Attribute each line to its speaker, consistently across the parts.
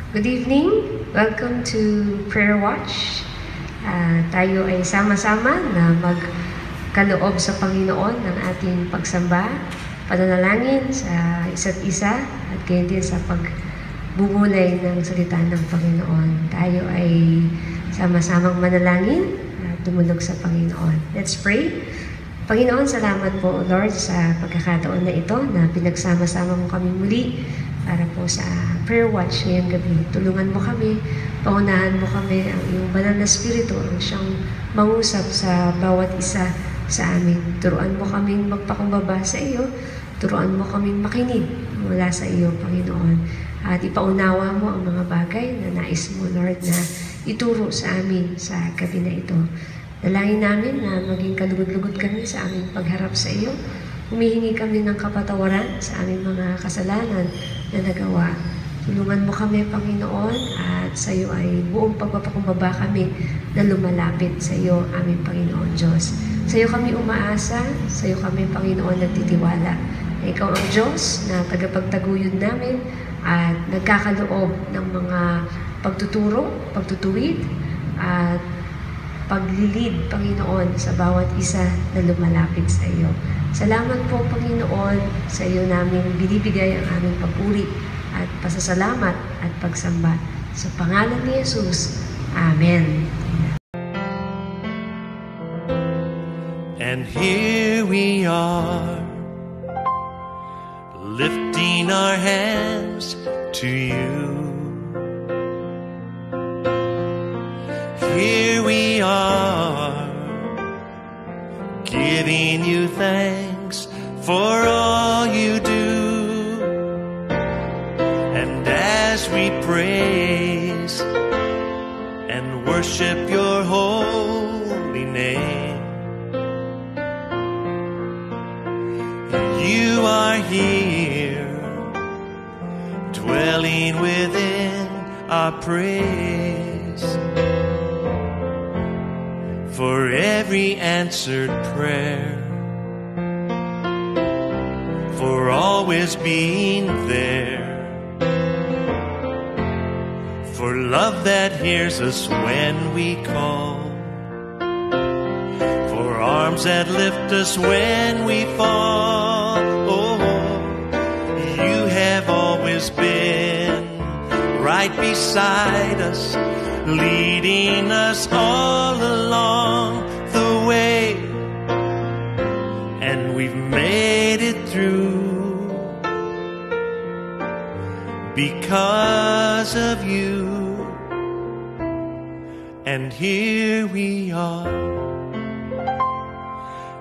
Speaker 1: Good evening. Welcome to Prayer Watch. Tayo ay sama-sama na magkaloob sa Panginoon ng ating pagsamba, pananalangin sa isa't isa, at gayon din sa pagbubulay ng salita ng Panginoon. Tayo ay sama-samang manalangin at tumulog sa Panginoon. Let's pray. Panginoon, salamat po, Lord, sa pagkakataon na ito na pinagsama-sama mo kami muli para po sa prayer watch ngayong gabi. Tulungan mo kami, paunahan mo kami, ang iyong banal na spirito ang siyang mangusap sa bawat isa sa amin. Turuan mo kaming magpakumbaba sa iyo, turuan mo kaming makinig mula sa iyo, Panginoon. At ipaunawa mo ang mga bagay na nais mo, Lord, na ituro sa amin sa gabi na ito. Dalangin namin na maging kalugod-lugod kami sa aming pagharap sa iyo. Humihingi kami ng kapatawaran sa aming mga kasalanan na nagawa. Tulungan mo kami, Panginoon, at sa iyo ay buong pagpapakumbaba kami na lumalapit sa iyo, aming Panginoon Diyos. Sa iyo kami umaasa, sa iyo kami, Panginoon, nagtitiwala. Na ikaw ang Diyos na tagapagtaguyod namin at nagkakaloob ng mga pagtuturo, pagtutuwid, at paglilid, Panginoon, sa bawat isa na lumalapit sa iyo. Salamat po, Panginoon, sa iyo namin binibigay ang aming papuri at pasasalamat at pagsamba. Sa pangalan ni Jesus, Amen.
Speaker 2: And here we are, lifting our hands to you. Here we are, giving you thanks for all you do. And as we praise and worship your holy name, you are here, dwelling within our praise. For every answered prayer, for always being there, for love that hears us when we call, for arms that lift us when we fall. Oh, you have always been right beside us, leading us all along the way, and we've made it through because of you. And here we are,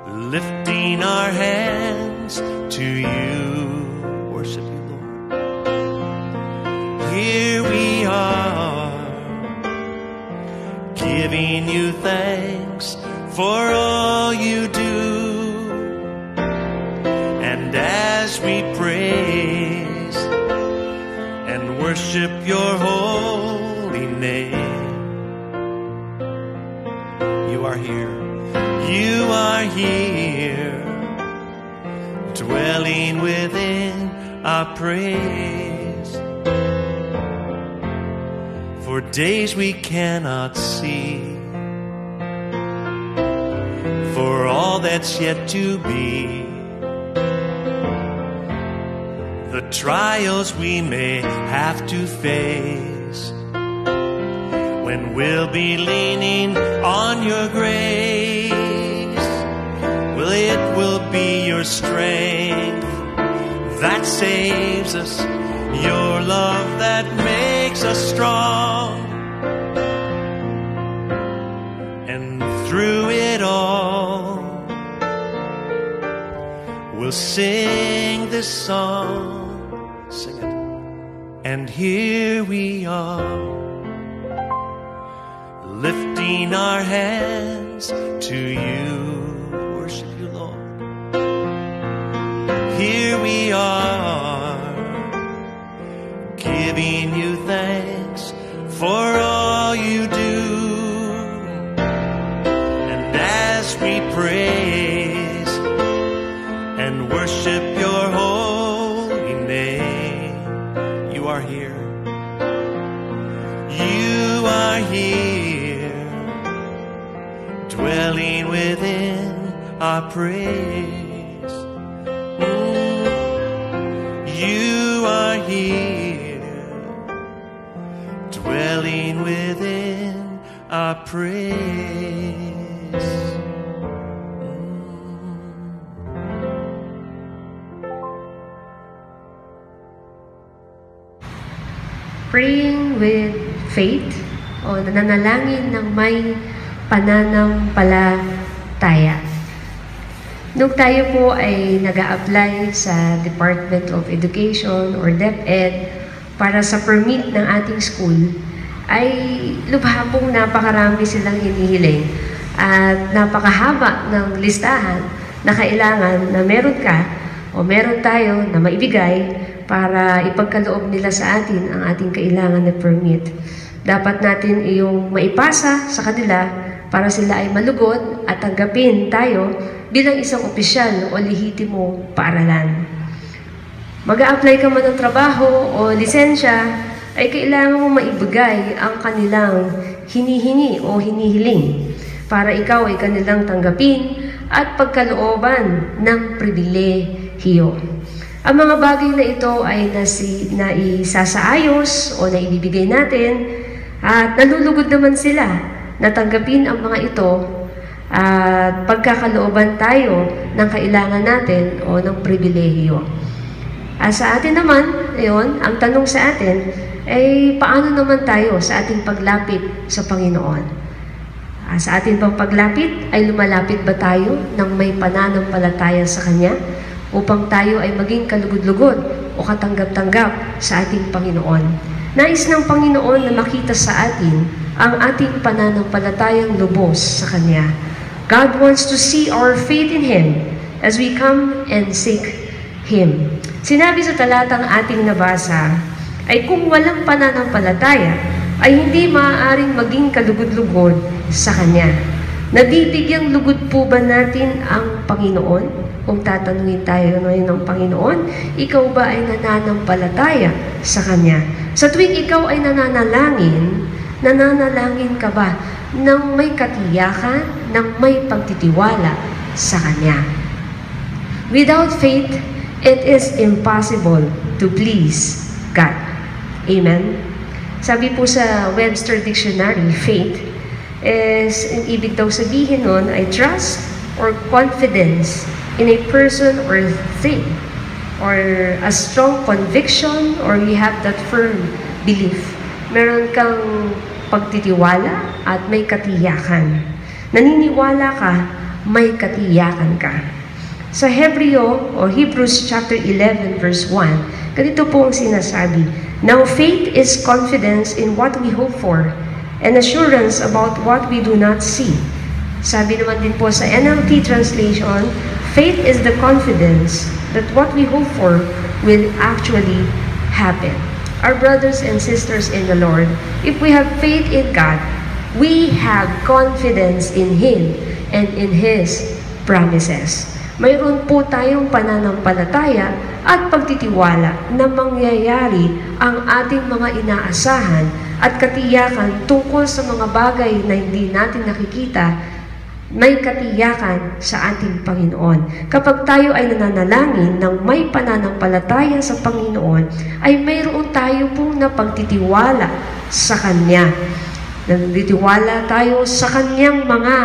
Speaker 2: lifting our hands to you. Worship you, Lord. Here we are, giving you thanks for all you do. And as we praise and worship your holy name, you are here. You are here, dwelling within our praise. For days we cannot see, for all that's yet to be, the trials we may have to face, when we'll be leaning on your grace. Well, it will be your strength that saves us, your love that makes us strong. And through it all, we'll sing this song. Sing it. And here we are, lifting our hands to you. Worship you, Lord. Here we are, giving you thanks for all you do. And as we praise and worship your holy name, you are here, here, dwelling within our praise. You are here, dwelling within our praise.
Speaker 1: Praying with faith o nananalangin ng may pananampalataya. Nung tayo po ay nag-a-apply sa Department of Education or DepEd para sa permit ng ating school, ay lubha pong napakarami silang hinihiling at napakahaba ng listahan na kailangan na meron ka o meron tayo na maibigay para ipagkaloob nila sa atin ang ating kailangan na permit. Dapat natin iyong maipasa sa kanila para sila ay malugod at tanggapin tayo bilang isang opisyal o lehitimo paaralan. Mag-a-apply ka man ng trabaho o lisensya, ay kailangan mo maibigay ang kanilang hinihingi o hinihiling para ikaw ay kanilang tanggapin at pagkalooban ng pribilehiyo. Ang mga bagay na ito ay naisasaayos o naibibigay natin at nalulugod naman sila na tanggapin ang mga ito at pagkakalooban tayo ng kailangan natin o ng pribilehiyo. Sa atin naman, ngayon, ang tanong sa atin ay paano naman tayo sa ating paglapit sa Panginoon? Sa ating pang paglapit ay lumalapit ba tayo ng may pananampalataya sa Kanya upang tayo ay maging kalugod-lugod o katanggap-tanggap sa ating Panginoon? Nais ng Panginoon na makita sa atin ang ating pananampalatayang lubos sa Kanya. God wants to see our faith in Him as we come and seek Him. Sinabi sa talatang ating nabasa, ay kung walang pananampalataya, ay hindi maaaring maging kalugod-lugod sa Kanya. Nabibigyang lugod po ba natin ang Panginoon? Kung tatanungin tayo ngayon ng Panginoon, ikaw ba ay nananampalataya sa Kanya? Sa tuwing ikaw ay nananalangin ka ba ng may katiyakan, ng may pagtitiwala sa Kanya? Without faith, it is impossible to please God. Amen? Sabi po sa Webster Dictionary, faith is, ang ibig daw sabihin nun, ay trust or confidence in a person or thing, or a strong conviction, or you have that firm belief. Meron kang pagtitiwala at may katiyakan. Naniniwala ka, may katiyakan ka. Sa Hebreo o Hebrews chapter 11 verse 1, ganito po ang sinasabi, now faith is confidence in what we hope for, and assurance about what we do not see. Sabi naman din po sa NLT translation, faith is the confidence that what we hope for will actually happen. Our brothers and sisters in the Lord, if we have faith in God, we have confidence in Him and in His promises. Mayroon po tayong pananampalataya at pagtitiwala na mangyayari ang ating mga inaasahan at katiyakan tungkol sa mga bagay na hindi natin nakikita. May katiyakan sa ating Panginoon. Kapag tayo ay nananalangin ng may pananampalataya sa Panginoon, ay mayroon tayo pong napagtitiwala sa Kanya. Nagtitiwala tayo sa Kanyang mga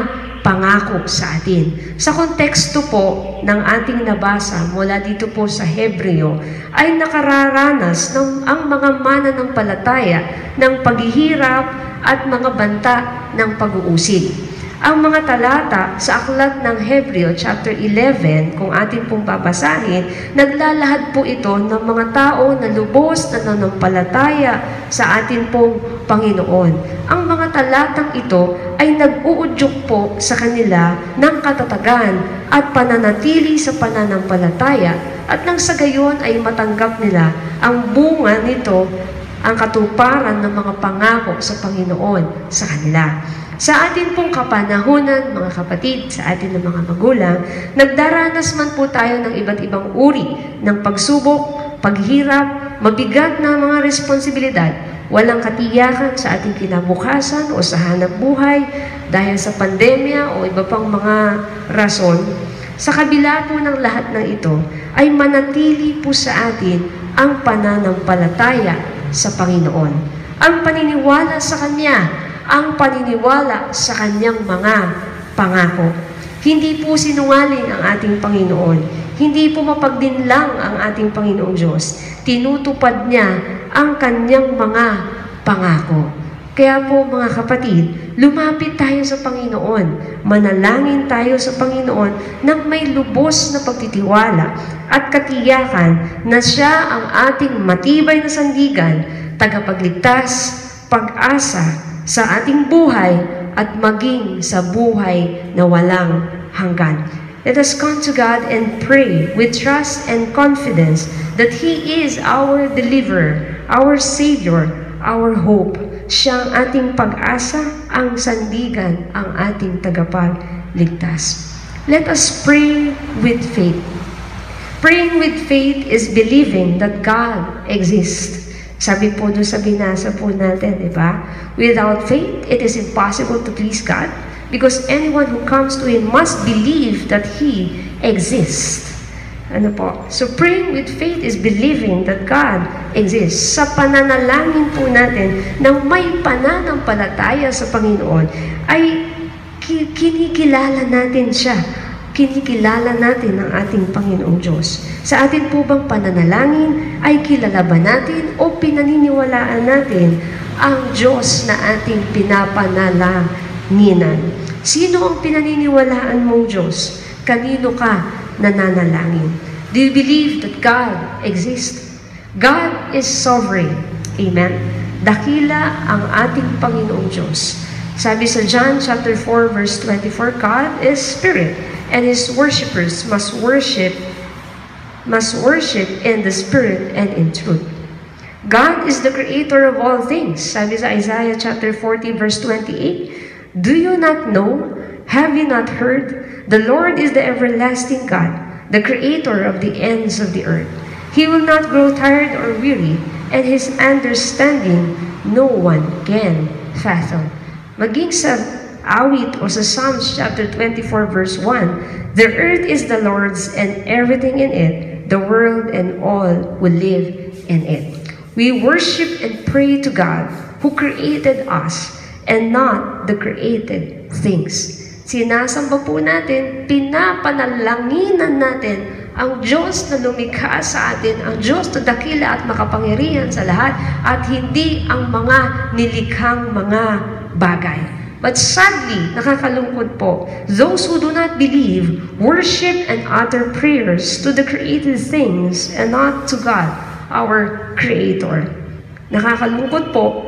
Speaker 1: pangako sa atin. Sa konteksto po ng ating nabasa mula dito po sa Hebreo, ay nakararanas ng ang mga mananampalataya ng paghihirap at mga banta ng pag-uusig. Ang mga talata sa aklat ng Hebreo chapter 11, kung atin pong babasahin, naglalahad po ito ng mga tao na lubos na nanampalataya sa atin pong Panginoon. Ang mga talatang ito ay nag-uudyok po sa kanila ng katatagan at pananatili sa pananampalataya at nang sa gayon ay matanggap nila ang bunga nito, ang katuparan ng mga pangako sa Panginoon sa kanila. Sa atin pong kapanahunan, mga kapatid, sa atin ng mga magulang, nagdaranas man po tayo ng iba't ibang uri ng pagsubok, paghirap, mabigat na mga responsibilidad. Walang katiyakan sa ating kinabukasan o sa hanap buhay dahil sa pandemya o iba pang mga rason. Sa kabila po ng lahat ng ito, ay manatili po sa atin ang pananampalataya sa Panginoon. Ang paniniwala sa Kanya, ang paniniwala sa Kanyang mga pangako. Hindi po sinungaling ang ating Panginoon. Hindi po mapagdinlang ang ating Panginoong Diyos. Tinutupad niya ang Kanyang mga pangako. Kaya po mga kapatid, lumapit tayo sa Panginoon. Manalangin tayo sa Panginoon nang may lubos na pagtitiwala at katiyakan na Siya ang ating matibay na sandigan, tagapagligtas, pag-asa sa ating buhay at maging sa buhay na walang hanggan. Let us come to God and pray with trust and confidence that He is our deliverer, our Savior, our hope. Siya ang ating pag-asa, ang sandigan, ang ating tagapagligtas. Let us pray with faith. Praying with faith is believing that God exists. Sabi po doon sa binasa po natin, di ba? Without faith, it is impossible to please God. Because anyone who comes to Him must believe that He exists. Ano po? So praying with faith is believing that God exists. Sa pananalangin po natin na may pananampalataya sa Panginoon, ay kinikilala natin Siya. Kinikilala natin ang ating Panginoong Diyos. Sa atin po bang pananalangin ay kilala ba natin o pinaniniwalaan natin ang Diyos na ating pinapanalangin? Sino ang pinaniniwalaan mong Diyos? Kanino ka nananalangin? Do you believe that God exists? God is sovereign. Amen? Dakila ang ating Panginoong Diyos. Sabi sa John chapter 4 verse 24, God is spirit, and His worshipers must worship in the spirit and in truth. God is the creator of all things. Sabi sa Isaiah chapter 40 verse 28, do you not know? Have you not heard? The Lord is the everlasting God, the creator of the ends of the earth. He will not grow tired or weary, and His understanding no one can fathom. Maging sa awit o sa Psalms chapter 24 verse 1, the earth is the Lord's and everything in it, the world and all who live in it. We worship and pray to God who created us and not the created things. Sinasamba po natin, pinapanalanginan natin ang Diyos na lumikha sa atin, ang Diyos na dakila at makapangyarihan sa lahat, at hindi ang mga nilikhang mga bagay. But sadly, nakakalungkot po, those who do not believe worship and utter prayers to the created things and not to God, our Creator. Nakakalungkot po,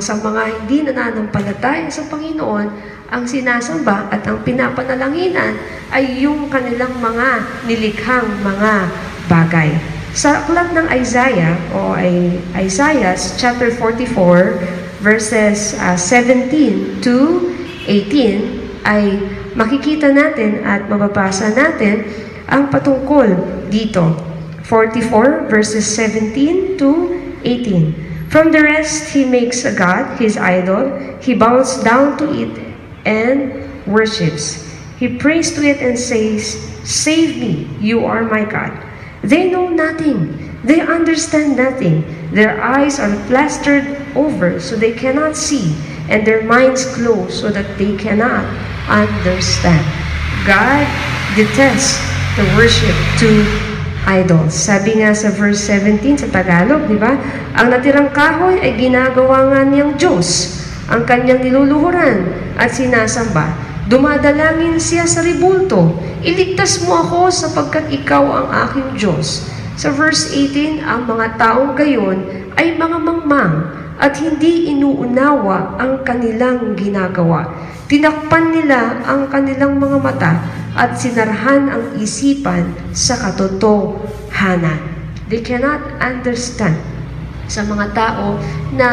Speaker 1: sa mga hindi nananampalataya sa Panginoon, ang sinasamba at ang pinapanalanginan ay yung kanilang mga nilikhang mga bagay. Sa aklat ng Isaiah o Isaiah chapter 44 verses 17 to 18 ay makikita natin at mababasa natin ang patungkol dito. 44 verses 17 to 18. From the rest, he makes a god, his idol. He bows down to it and worships. He prays to it and says, "Save me, you are my God." They know nothing. They understand nothing. Their eyes are plastered over so they cannot see, and their minds closed so that they cannot understand. God detests the worship to idols. Sabi nga sa verse 17 sa Tagalog, di ba? Ang natirang kahoy ay ginagawa nga niyang Diyos, ang kanyang niluluhuran at sinasamba. Dumadalangin siya sa ribulto. Iligtas mo ako sapagkat ikaw ang aking Diyos. Sa verse 18, ang mga taong gayon ay mga mangmang at hindi inuunawa ang kanilang ginagawa. Tinakpan nila ang kanilang mga mata at sinarhan ang isipan sa katotohanan. They cannot understand. Sa mga tao na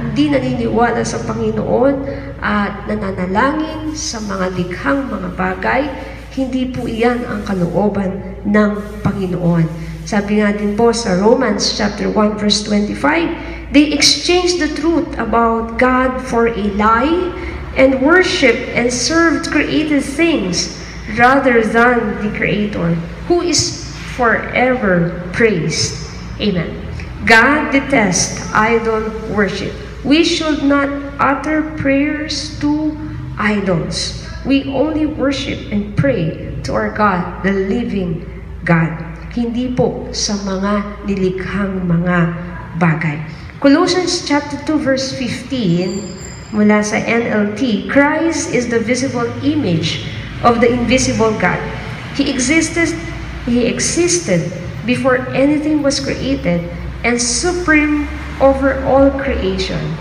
Speaker 1: hindi naniniwala sa Panginoon at nananalangin sa mga likhang mga bagay, hindi po iyan ang kalooban ng Panginoon. Sabi nga din po sa Romans chapter 1 verse 25, They exchanged the truth about God for a lie and worshiped and served created things rather than the Creator, who is forever praised. Amen. God detests idol worship. We should not utter prayers to idols. We only worship and pray to our God, the living God. Hindi po sa mga nilikhang mga bagay. Colossians chapter 2 verse 15 mula sa NLT, Christ is the visible image of the invisible God. He existed before anything was created and supreme over all creation.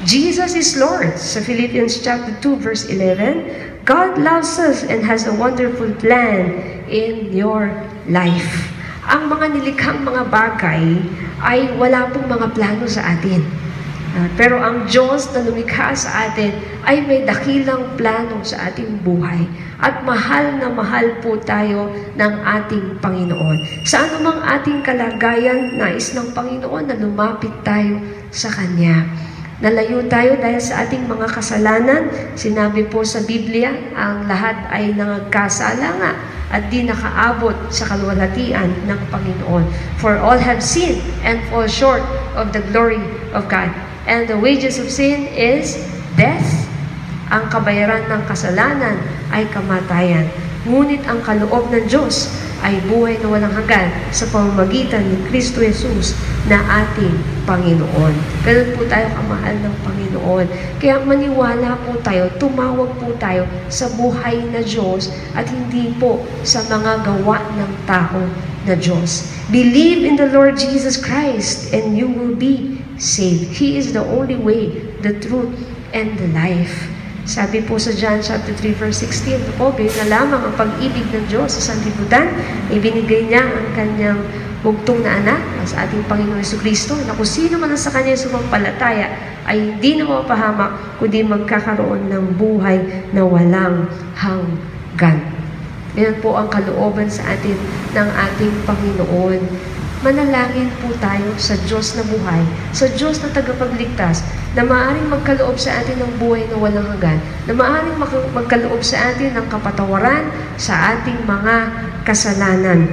Speaker 1: Jesus is Lord. Sa Philippians chapter 2 verse 11, God loves us and has a wonderful plan in your life. Ang mga nilikhang mga bagay ay wala pong mga plano sa atin. Pero ang Diyos na lumikha sa atin ay may dakilang plano sa ating buhay. At mahal na mahal po tayo ng ating Panginoon. Sa anumang ating kalagayan, nais ng Panginoon na lumapit tayo sa Kanya. Nalayo tayo dahil sa ating mga kasalanan. Sinabi po sa Biblia, ang lahat ay nangagkasala nga at di nakaabot sa kaluwalhatian ng Panginoon. For all have sinned and fall short of the glory of God. And the wages of sin is death. Ang kabayaran ng kasalanan ay kamatayan. Ngunit ang kaloob ng Diyos ay buhay na walang hanggan sa pamamagitan ni Kristo Jesus na ating Panginoon. Ganun po tayo kamahal ng Panginoon. Kaya maniwala po tayo, tumawag po tayo sa buhay na Diyos at hindi po sa mga gawa ng tao na Diyos. Believe in the Lord Jesus Christ and you will be saved. He is the only way, the truth, and the life. Sabi po sa John chapter 3 verse 16, po, gayon na lamang ang pag-ibig ng Diyos sa sanlibutan, ibinigay niya ang kanyang bugtong na anak sa ating Panginoon Jesucristo, na kung sino man sa kanya sumampalataya ay hindi na mapahamak, kundi magkakaroon ng buhay na walang hanggan. Yan po ang kalooban sa atin ng ating Panginoon. Manalangin po tayo sa Diyos na buhay, sa Diyos na tagapagligtas, na maaaring magkaloob sa atin ng buhay na walang hanggan, na maaaring magkaloob sa atin ng kapatawaran sa ating mga kasalanan.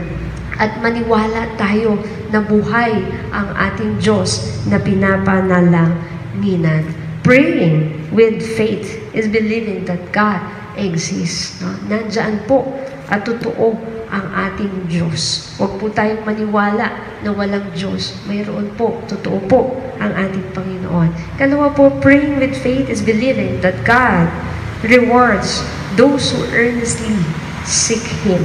Speaker 1: At maniwala tayo na buhay ang ating Diyos na pinapanalanginan. Praying with faith is believing that God exists. No? Nandyan po at totoo ang ating Diyos. Huwag po tayong maniwala na walang Diyos. Mayroon po, totoo po ang ating Panginoon. Kalawa po, praying with faith is believing that God rewards those who earnestly seek Him.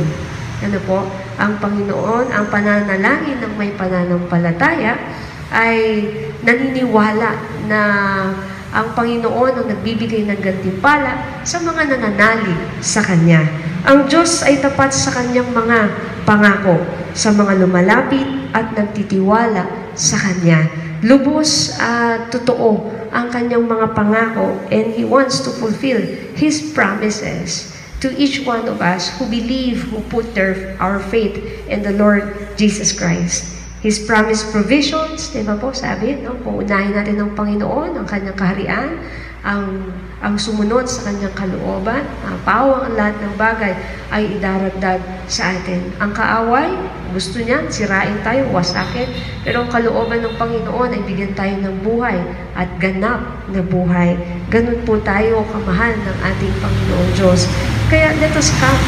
Speaker 1: Ano po? Ang Panginoon, ang pananalangin ng may pananampalataya ay naniniwala na ang Panginoon ang nagbibigay ng gantimpala sa mga nananalig sa Kanya. Ang Diyos ay tapat sa Kanyang mga pangako sa mga lumalapit at nagtitiwala sa Kanya. Lubos at totoo ang Kanyang mga pangako and He wants to fulfill His promises to each one of us who believe, who put our faith in the Lord Jesus Christ. His promised provisions, di ba po, sabi, no? Kung unahin natin ng Panginoon, ang Kanyang kaharian, ang sumunod sa Kanyang kalooban, pawang ang lahat ng bagay ay idaragdag sa atin. Ang kaaway, gusto niya, sirain tayo, wasakin, pero ang kalooban ng Panginoon ay bigyan tayo ng buhay at ganap na buhay. Ganun po tayo kamahal ng ating Panginoon Diyos. Kaya let us come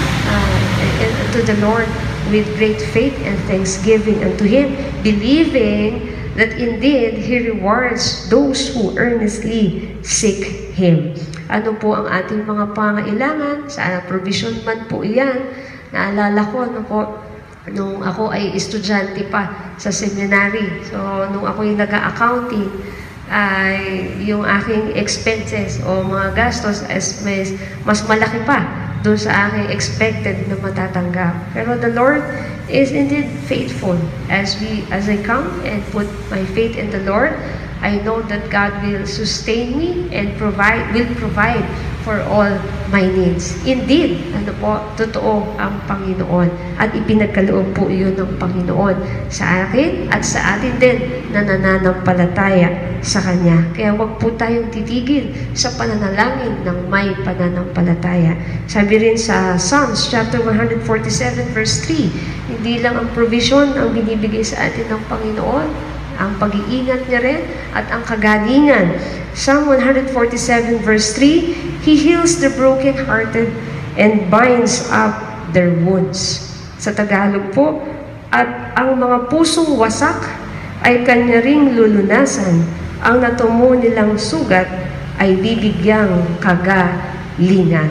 Speaker 1: to the Lord with great faith and thanksgiving unto Him, believing that indeed He rewards those who earnestly seek Him. Ano po ang ating mga pangailangan? Sa provision man po iyan. Naalala ko, nung ako ay estudyante pa sa seminary. So, nung ako yung nag-accounting, ay yung aking expenses o mga gastos mas malaki pa doon sa aking expected na matatanggap. Pero the Lord is indeed faithful. As I come and put my faith in the Lord, I know that God will sustain me and will provide for all my needs. Indeed, totoo ang Panginoon at ipinagkaloob po iyon ng Panginoon sa akin at sa atin din na nananampalataya sa Kanya. Kaya huwag po tayong titigil sa pananalangin ng may pananampalataya. Sabi rin sa Psalms chapter 147 verse 3, hindi lang ang provision ang binibigay sa atin ng Panginoon, ang pag-iingat niya rin at ang kagalingan. Psalm 147 verse 3, He heals the broken-hearted and binds up their wounds. Sa Tagalog po, at ang mga pusong wasak ay Kanya ring lulunasan. Ang natumo nilang sugat ay bibigyang kagalingan.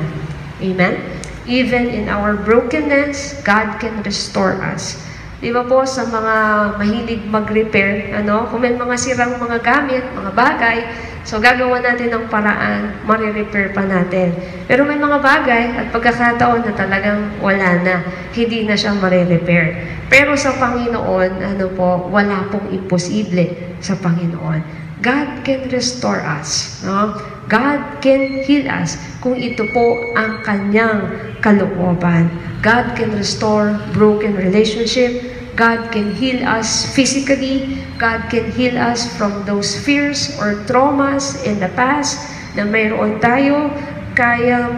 Speaker 1: Amen? Even in our brokenness, God can restore us. Di ba po, sa mga mahilig mag-repair, kung may mga sirang mga gamit, mga bagay, so gagawa natin ng paraan, marirepair pa natin. Pero may mga bagay at pagkakataon na talagang wala na, hindi na siya marirepair. Pero sa Panginoon, wala pong imposible sa Panginoon. God can restore us. No? God can heal us kung ito po ang Kanyang kalooban. God can restore broken relationship. God can heal us physically. God can heal us from those fears or traumas in the past na mayroon tayo. Kaya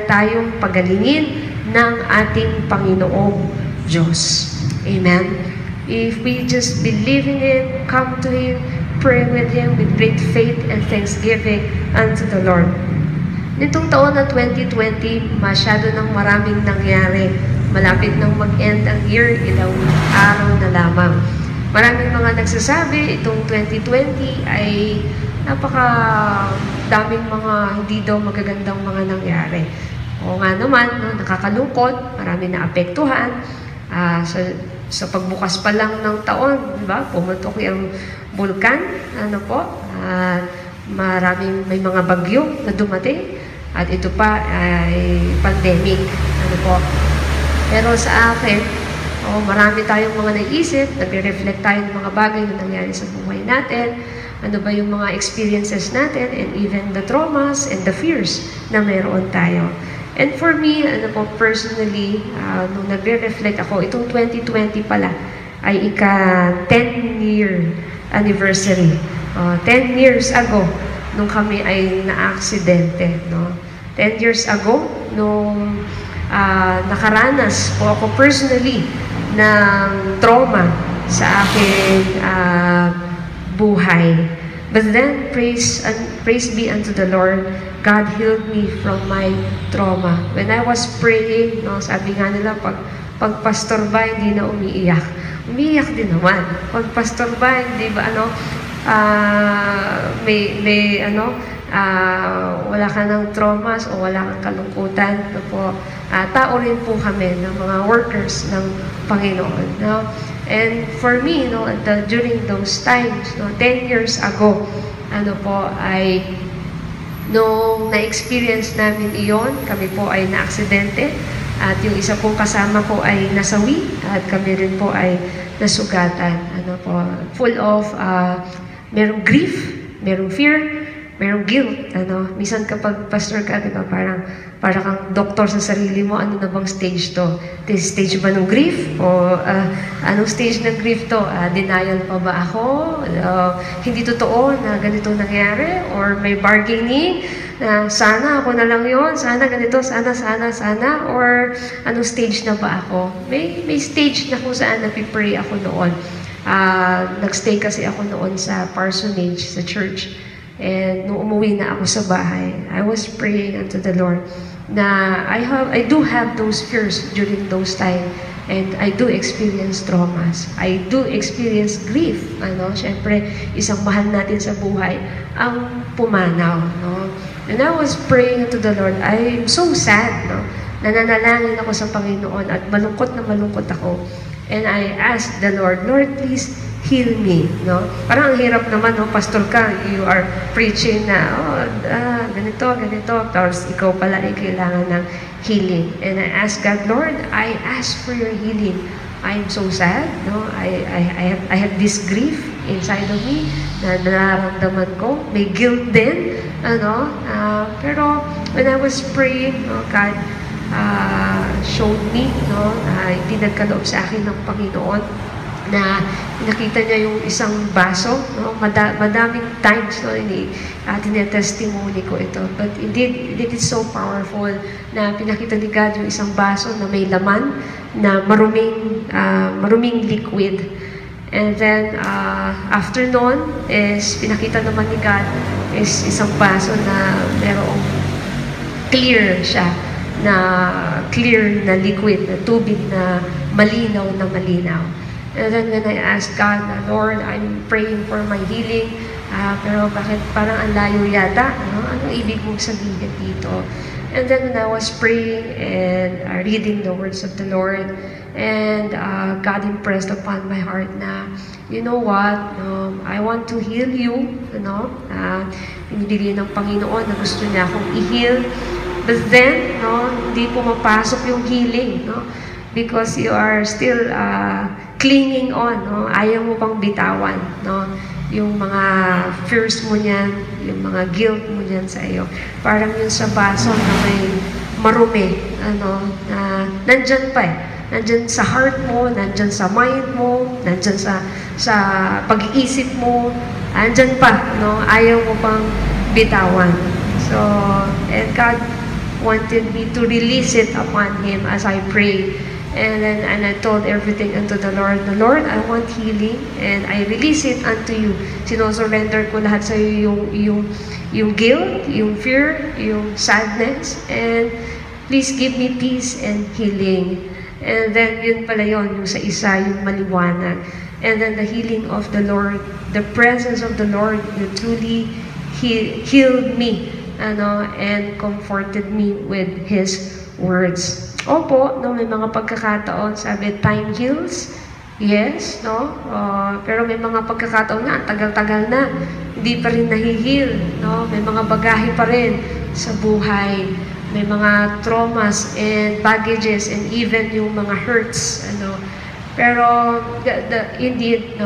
Speaker 1: tayong pagalingin ng ating Panginoong Diyos. Amen? If we just believe in Him, come to Him, pray with Him with great faith and thanksgiving unto the Lord. Nitong taon na 2020, masyado nang maraming nangyari. Malapit nang mag-end ang year, ilang araw na lamang. Maraming mga nagsasabi, itong 2020 ay daming mga hindi daw magagandang mga nangyari. O nga naman, nakakalungkot, marami na apektuhan. Sa pagbukas pa lang ng taon, diba? Pumutok yung bulkan, may mga bagyo na dumating, at ito pa ay pandemic, Pero sa akin, marami tayong mga naisip, nagre-reflect tayo ng mga bagay na nangyari sa buhay natin, ano ba yung mga experiences natin, and even the traumas and the fears na meron tayo. And for me, personally, nung nagre-reflect ako, itong 2020 pala, ay ika-10-year anniversary. 10 years ago, nung kami ay na-aksidente. 10 years ago, nung nakaranas po ako personally ng trauma sa aking buhay. But then, praise be unto the Lord, God healed me from my trauma. When I was praying, sabi nga nila, pag pastor ba, hindi na umiiyak. Umiiyak din naman. Pag pastor ba, hindi ba, wala ka ng traumas o wala kang kalungkutan. Tao rin po kami ng mga workers ng Panginoon. And for me, during those times, 10 years ago, nung na-experience namin iyon, kami po ay na-aksidente at yung isa pong kasama ko ay nasawi at kami rin po ay nasugatan. Full of merong grief, merong fear, merong guilt. Minsan kapag pastor ka, diba, parang kang doktor sa sarili mo, ano na bang stage to? Stage ba ng grief? O anong stage ng grief to? Denial pa ba ako? Hindi totoo na ganito nangyari? Or may bargaining na sana ako na lang yon, sana ganito, sana. Or anong stage na ba ako? May stage na kung saan napipray ako noon. Nagstay kasi ako noon sa parsonage, sa church. And nung umuwi na ako sa bahay, I was praying unto the Lord na I do have those fears during those time, and I do experience traumas. I do experience grief. Siyempre, isang mahal natin sa buhay ang pumanaw. And I was praying unto the Lord. I'm so sad. Nananalangin ako sa Panginoon at malungkot na malungkot ako. And I asked the Lord, Lord, please heal me. Parang ang hirap naman, pastor ka, you are preaching na, ganito. Tapos ikaw pala ay kailangan ng healing. And I asked God, Lord, I ask for your healing I'm so sad, no? I have this grief inside of me na nararamdaman ko. May guilt din, ano? Pero when I was praying, no, God showed me, no, ipinagkaloob sa akin ng Panginoon na nakita niya yung isang baso, no? Madaming times, no, tinetestimony ko ito. But indeed, it is so powerful na pinakita ni God yung isang baso na may laman, na maruming liquid. And then, after nun, is pinakita naman ni God is isang baso na merong clear siya, na clear na liquid, na tubig na malinaw na malinaw. And then when I asked God, Lord, I'm praying for my healing, pero bakit parang ang layo yata? Ano ibig mong sabihin dito? And then when I was praying and reading the words of the Lord, and God impressed upon my heart na, you know what, I want to heal you, binibigay ng Panginoon na gusto niya akong i-heal. But then, hindi pumapasok yung healing, because you are still clinging on, ayaw mo pang bitawan, yung mga fears mo niyan, yung mga guilt mo niyan sa iyo. Parang yun sa baso na may marumi, na nandyan pa nandyan sa heart mo, nandyan sa mind mo, nandyan sa pag-iisip mo, nandyan pa, ayaw mo pang bitawan. So, and God wanted me to release it upon Him as I prayed. And I told everything unto the Lord. The Lord, I want healing, and I release it unto you. Sino-surrender ko lahat sa iyo yung guilt, yung fear, yung sadness, and please give me peace and healing. And then yun pala yun, yung sa isa, yung maliwanag. And then the healing of the Lord, the presence of the Lord, you truly healed me, and comforted me with His words. Opo, may mga pagkakataon, sabi, time heals. Yes, pero may mga pagkakataon na, tagal-tagal na, hindi pa rin nahihil, may mga bagahe pa rin sa buhay, may mga traumas and baggages and even yung mga hurts, pero indeed,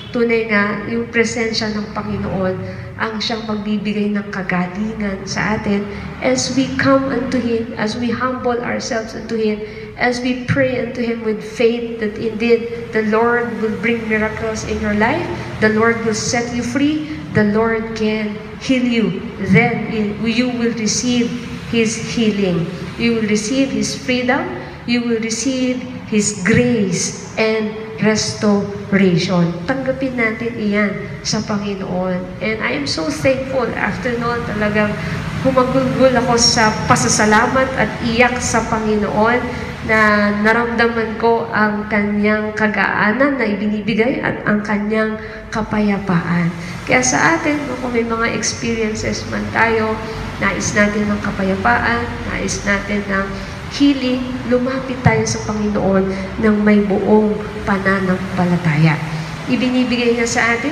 Speaker 1: tunay nga, yung presensya ng Panginoon ang siyang magbibigay ng kagalingan sa atin as we come unto Him, as we humble ourselves unto Him, as we pray unto Him with faith that indeed the Lord will bring miracles in your life, the Lord will set you free, the Lord can heal you. Then you will receive His healing. You will receive His freedom. You will receive His grace and restoration. Tanggapin natin iyan sa Panginoon. And I am so thankful. After noon, talagang humagulgul ako sa pasasalamat at iyak sa Panginoon na naramdaman ko ang Kanyang kagaanan na ibinibigay at ang Kanyang kapayapaan. Kaya sa atin, kung may mga experiences man tayo, nais natin ng kapayapaan, nais natin ng healing, lumapit tayo sa Panginoon ng may buong pananampalataya. Ibinibigay niya sa atin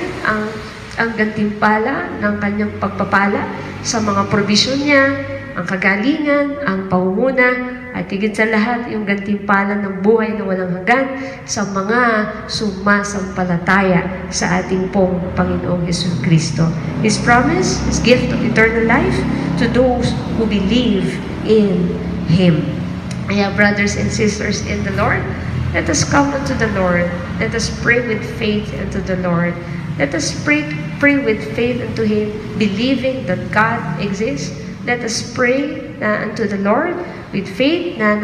Speaker 1: ang gantimpala ng Kanyang pagpapala sa mga provision niya, ang kagalingan, ang pangunguna, at higit sa lahat, yung gantimpala ng buhay na walang hanggan sa mga sumasampalataya sa ating pong Panginoong Jesucristo. His promise, His gift of eternal life to those who believe in Him. Kaya brothers and sisters in the Lord, let us come unto the Lord. Let us pray with faith unto the Lord. Let us pray with faith unto Him, believing that God exists. Let us pray unto the Lord with faith na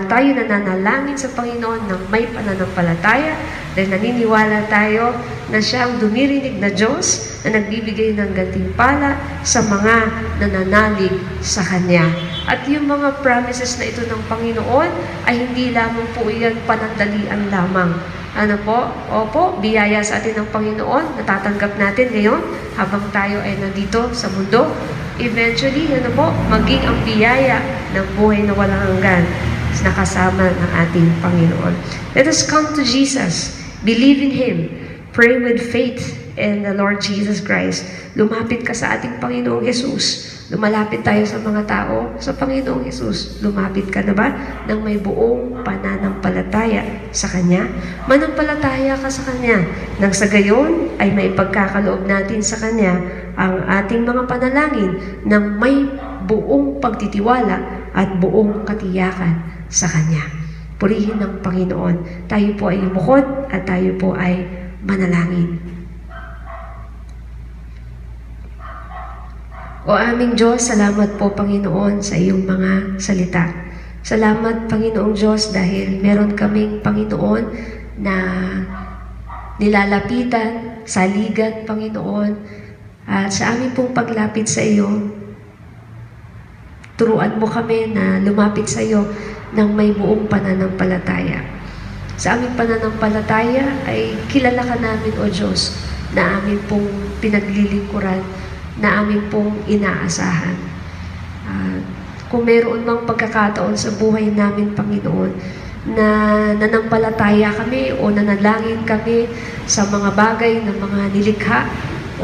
Speaker 1: tayo nananalangin sa Panginoon ng may pananampalataya dahil naniniwala tayo na Siya ang dumirinig na Diyos na nagbibigay ng gantimpala sa mga nananalig sa Kanya. At yung mga promises na ito ng Panginoon ay hindi lamang po iyan panandalian lamang. Ano po? Opo, biyaya sa atin ng Panginoon, natatanggap natin ngayon habang tayo ay nandito sa mundo. Eventually, maging ang biyaya ng buhay na walang hanggan na kasama ng ating Panginoon. Let us come to Jesus, believe in Him, pray with faith, and the Lord Jesus Christ. Lumapit ka sa ating Panginoong Jesus. Lumalapit tayo sa mga tao sa Panginoong Jesus. Lumapit ka na ba ng may buong pananampalataya sa Kanya? Manampalataya ka sa Kanya. Nang sa gayon ay may pagkakaloob natin sa Kanya ang ating mga panalangin ng may buong pagtitiwala at buong katiyakan sa Kanya. Purihin ng Panginoon. Tayo po ay lumukod at tayo po ay manalangin. O aming Diyos, salamat po Panginoon sa iyong mga salita. Salamat Panginoong Diyos dahil meron kaming Panginoon na nilalapitan, saligan Panginoon. At sa aming pong paglapit sa iyo, turuan mo kami na lumapit sa iyo ng may buong pananampalataya. Sa aming pananampalataya ay kilala ka namin o Diyos na aming pong pinaglilingkuran, na aming pong inaasahan. Kung mayroon mang pagkakataon sa buhay namin, Panginoon, na nanampalataya kami o nanalangin kami sa mga bagay ng mga nilikha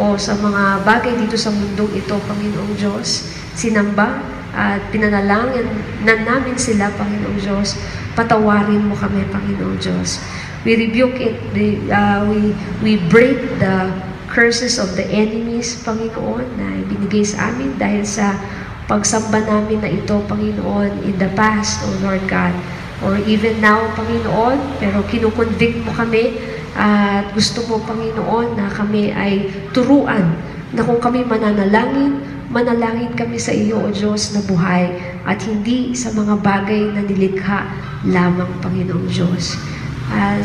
Speaker 1: o sa mga bagay dito sa mundong ito, Panginoong Diyos, sinamba at pinanalangin na namin sila, Panginoong Diyos, patawarin mo kami, Panginoong Diyos. We rebuke it, we break the curses of the enemies, Panginoon, na ibinigay sa amin dahil sa pagsamba namin na ito, Panginoon, in the past, O Lord God, or even now, Panginoon, pero kinukonvict mo kami at gusto mo, Panginoon, na kami ay turuan na kung kami mananalangin kami sa iyo, O Diyos, na buhay at hindi sa mga bagay na nilikha lamang, Panginoong Diyos.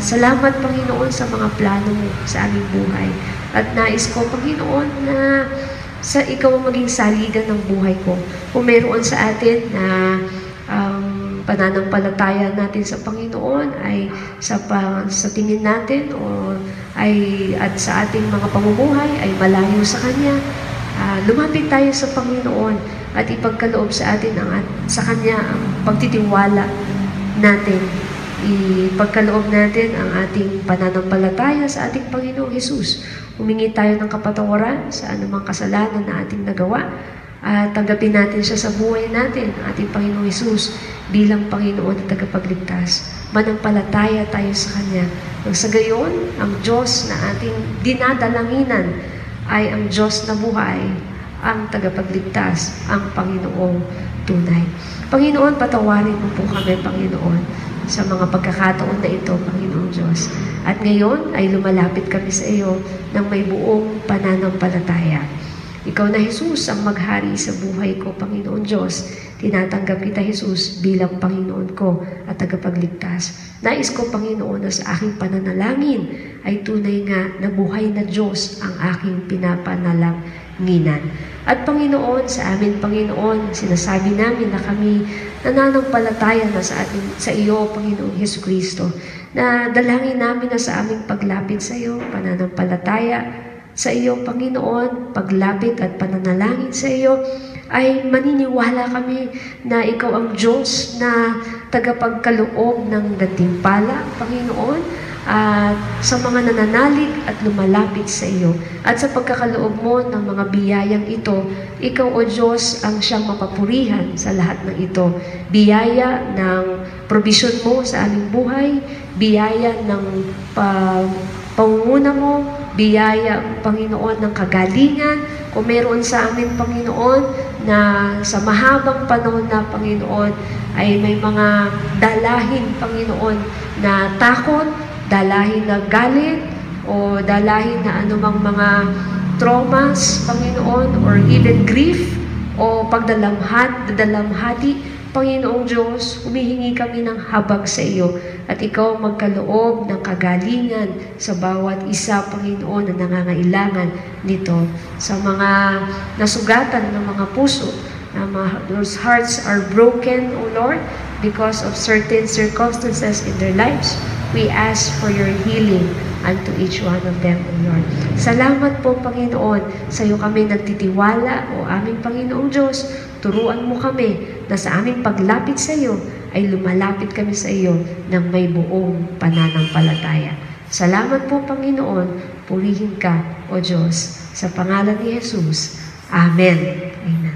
Speaker 1: Salamat, Panginoon, sa mga plano mo sa aming buhay. At nais ko, Panginoon, na sa ikaw ang maging saligan ng buhay ko. Kung meron sa atin na pananampalataya natin sa Panginoon ay sa tingin natin at sa ating mga pamumuhay ay malayo sa Kanya, lumapit tayo sa Panginoon at ipagkaloob sa atin sa Kanya ang pagtitiwala natin. Ipagkaloob natin ang ating pananampalataya sa ating Panginoong Jesus. Humingi tayo ng kapatawaran sa anumang kasalanan na ating nagawa at tanggapin natin siya sa buhay natin, ating Panginoong Jesus, bilang Panginoon at tagapagligtas. Manampalataya tayo sa Kanya. Nang sa gayon, ang Diyos na ating dinadalanginan ay ang Diyos na buhay, ang tagapagligtas, ang Panginoong tunay. Panginoon, patawarin mo po kami, Panginoon, sa mga pagkakataon na ito, Panginoong Diyos. At ngayon ay lumalapit kami sa iyo ng may buong pananampalataya. Ikaw na Jesus ang maghari sa buhay ko, Panginoon Diyos. Tinatanggap kita, Jesus, bilang Panginoon ko at tagapagligtas. Nais ko, Panginoon, na sa aking pananalangin ay tunay nga na buhay na Diyos ang aking pinapanalanginan. At Panginoon, sa amin, Panginoon, sinasabi namin na kami nananampalataya na sa iyo, Panginoong Jesucristo, na dalangin namin na sa aming paglapit sa iyo, pananampalataya sa iyo, Panginoon, paglapit at pananalangin sa iyo, ay maniniwala kami na ikaw ang Diyos na tagapagkaloob ng gantimpala, Panginoon, at sa mga nananalig at lumalapit sa iyo. At sa pagkakaloob mo ng mga biyayang ito, ikaw, O Diyos, ang siyang mapapurihan sa lahat ng ito. Biyaya ng provision mo sa aming buhay, biyaya ng pangunguna mo, biyaya, Panginoon, ng kagalingan. Kung meron sa amin, Panginoon, na sa mahabang panahon na, Panginoon, ay may mga dalahin, Panginoon, na takot, dalahin na galit, o dalahin na anumang mga traumas, Panginoon, or even grief, o pagdalamhati, Panginoong Diyos, humihingi kami ng habag sa iyo at ikaw magkaloob ng kagalingan sa bawat isa, Panginoon, na nangangailangan nito. Sa mga nasugatan ng mga puso, those hearts are broken, O Lord, because of certain circumstances in their lives. We ask for your healing unto each one of them, O Lord. Salamat po, Panginoon, sa iyo kami nagtitiwala, O aming Panginoong Diyos. Turuan mo kami na sa aming paglapit sa iyo ay lumalapit kami sa iyo ng may buong pananampalataya. Salamat po, Panginoon. Purihin ka, O Diyos, sa pangalan ni Jesus. Amen. Amen.